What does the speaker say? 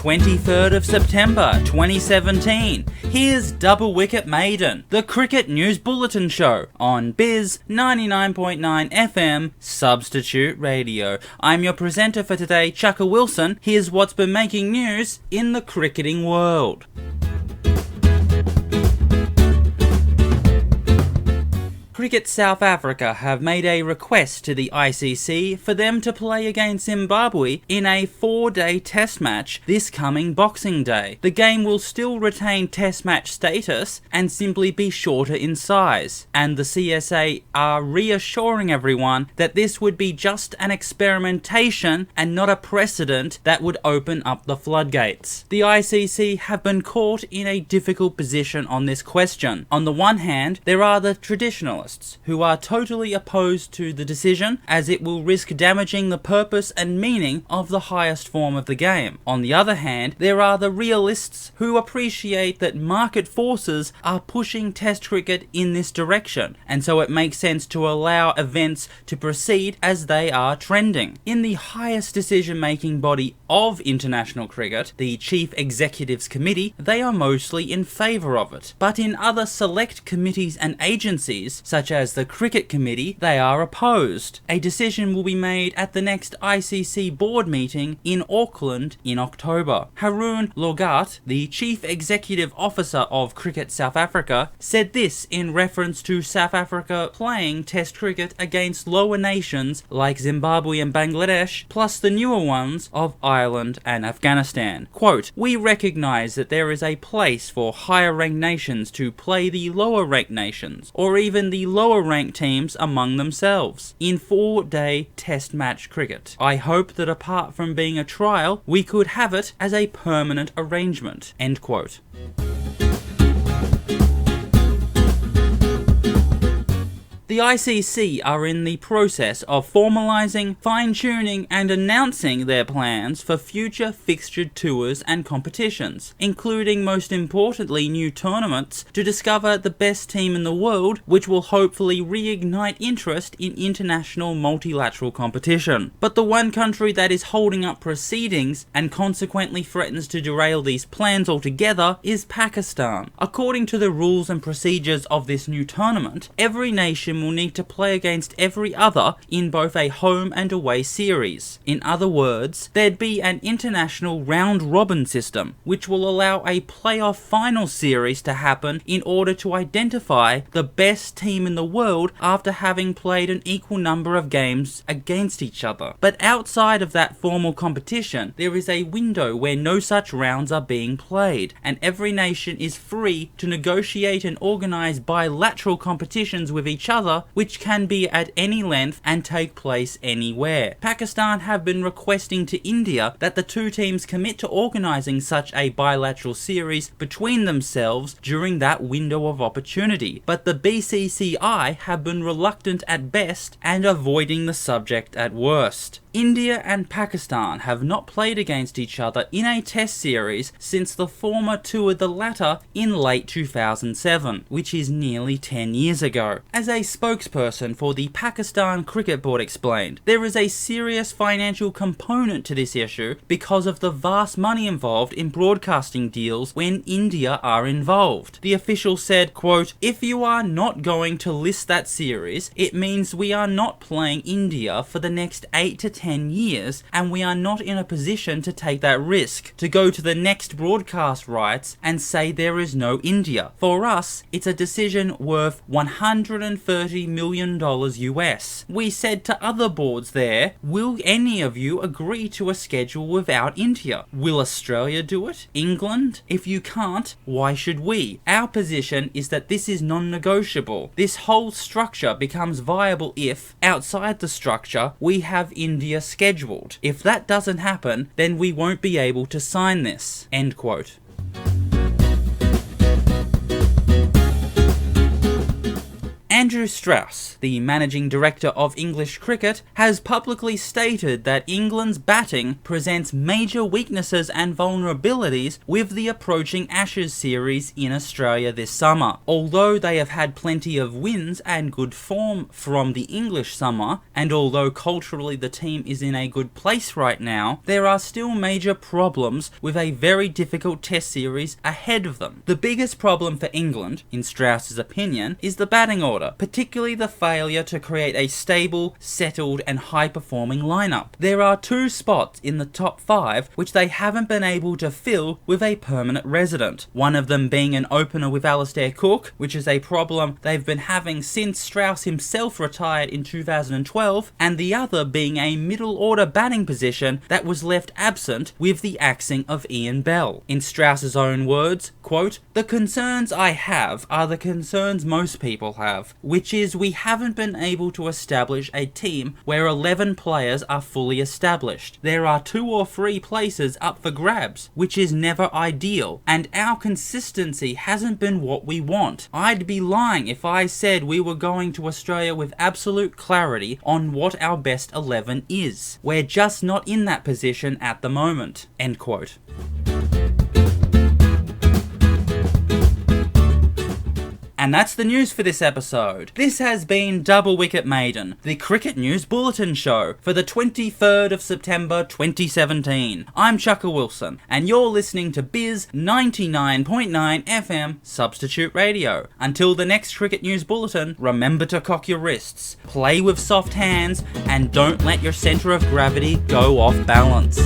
23rd of September 2017. Here's Double Wicket Maiden, the Cricket News Bulletin Show on Bizz 99.9 FM Substitute Radio. I'm your presenter for today, Chukka Wilson. Here's what's been making news in the cricketing world. Cricket South Africa have made a request to the ICC for them to play against Zimbabwe in a 4-day test match this coming Boxing Day. The game will still retain test match status and simply be shorter in size, and the CSA are reassuring everyone that this would be just an experimentation and not a precedent that would open up the floodgates. The ICC have been caught in a difficult position on this question. On the one hand, there are the traditionalists who are totally opposed to the decision, as it will risk damaging the purpose and meaning of the highest form of the game. On the other hand, there are the realists who appreciate that market forces are pushing Test cricket in this direction, and so it makes sense to allow events to proceed as they are trending. In the highest decision-making body of international cricket, the Chief Executives Committee, they are mostly in favour of it. But in other select committees and agencies, such as the Cricket Committee, they are opposed. A decision will be made at the next ICC board meeting in Auckland in October. Haroon Lorgat, the Chief Executive Officer of Cricket South Africa, said this in reference to South Africa playing Test cricket against lower nations like Zimbabwe and Bangladesh, plus the newer ones of Ireland and Afghanistan. Quote, "We recognise that there is a place for higher ranked nations to play the lower ranked nations, or even the lower ranked teams among themselves, in 4-day test match cricket. I hope that apart from being a trial, we could have it as a permanent arrangement." End quote. The ICC are in the process of formalising, fine-tuning and announcing their plans for future fixtured tours and competitions, including most importantly new tournaments to discover the best team in the world, which will hopefully reignite interest in international multilateral competition. But the one country that is holding up proceedings and consequently threatens to derail these plans altogether is Pakistan. According to the rules and procedures of this new tournament, every nation will need to play against every other in both a home and away series. In other words, there'd be an international round-robin system, which will allow a playoff final series to happen in order to identify the best team in the world after having played an equal number of games against each other. But outside of that formal competition, there is a window where no such rounds are being played, and every nation is free to negotiate and organise bilateral competitions with each other, which can be at any length and take place anywhere. Pakistan have been requesting to India that the two teams commit to organising such a bilateral series between themselves during that window of opportunity, but the BCCI have been reluctant at best and avoiding the subject at worst. India and Pakistan have not played against each other in a test series since the former toured the latter in late 2007, which is nearly 10 years ago. As a spokesperson for the Pakistan Cricket Board explained, there is a serious financial component to this issue because of the vast money involved in broadcasting deals when India are involved. The official said, quote, "If you are not going to list that series, it means we are not playing India for the next 8 to 10 years, and we are not in a position to take that risk, to go to the next broadcast rights and say there is no India. For us, it's a decision worth $130 million US. We said to other boards there, will any of you agree to a schedule without India? Will Australia do it? England? If you can't, why should we? Our position is that this is non-negotiable. This whole structure becomes viable if, outside the structure, we have India scheduled. If that doesn't happen, then we won't be able to sign this." End quote. Andrew Strauss, the managing director of English cricket, has publicly stated that England's batting presents major weaknesses and vulnerabilities with the approaching Ashes series in Australia this summer. Although they have had plenty of wins and good form from the English summer, and although culturally the team is in a good place right now, there are still major problems with a very difficult test series ahead of them. The biggest problem for England, in Strauss's opinion, is the batting order, particularly the failure to create a stable, settled and high-performing lineup. There are 2 spots in the top 5 which they haven't been able to fill with a permanent resident, one of them being an opener with Alastair Cook, which is a problem they've been having since Strauss himself retired in 2012, and the other being a middle-order batting position that was left absent with the axing of Ian Bell. In Strauss's own words, quote, "The concerns I have are the concerns most people have, which is we haven't been able to establish a team where 11 players are fully established. There are 2 or 3 places up for grabs, which is never ideal, and our consistency hasn't been what we want. I'd be lying if I said we were going to Australia with absolute clarity on what our best 11 is. We're just not in that position at the moment." End quote. And that's the news for this episode. This has been Double Wicket Maiden, the Cricket News Bulletin Show for the 23rd of September 2017. I'm Chukka Wilson, and you're listening to Bizz 99.9 FM Substitute Radio. Until the next Cricket News Bulletin, remember to cock your wrists, play with soft hands, and don't let your centre of gravity go off balance.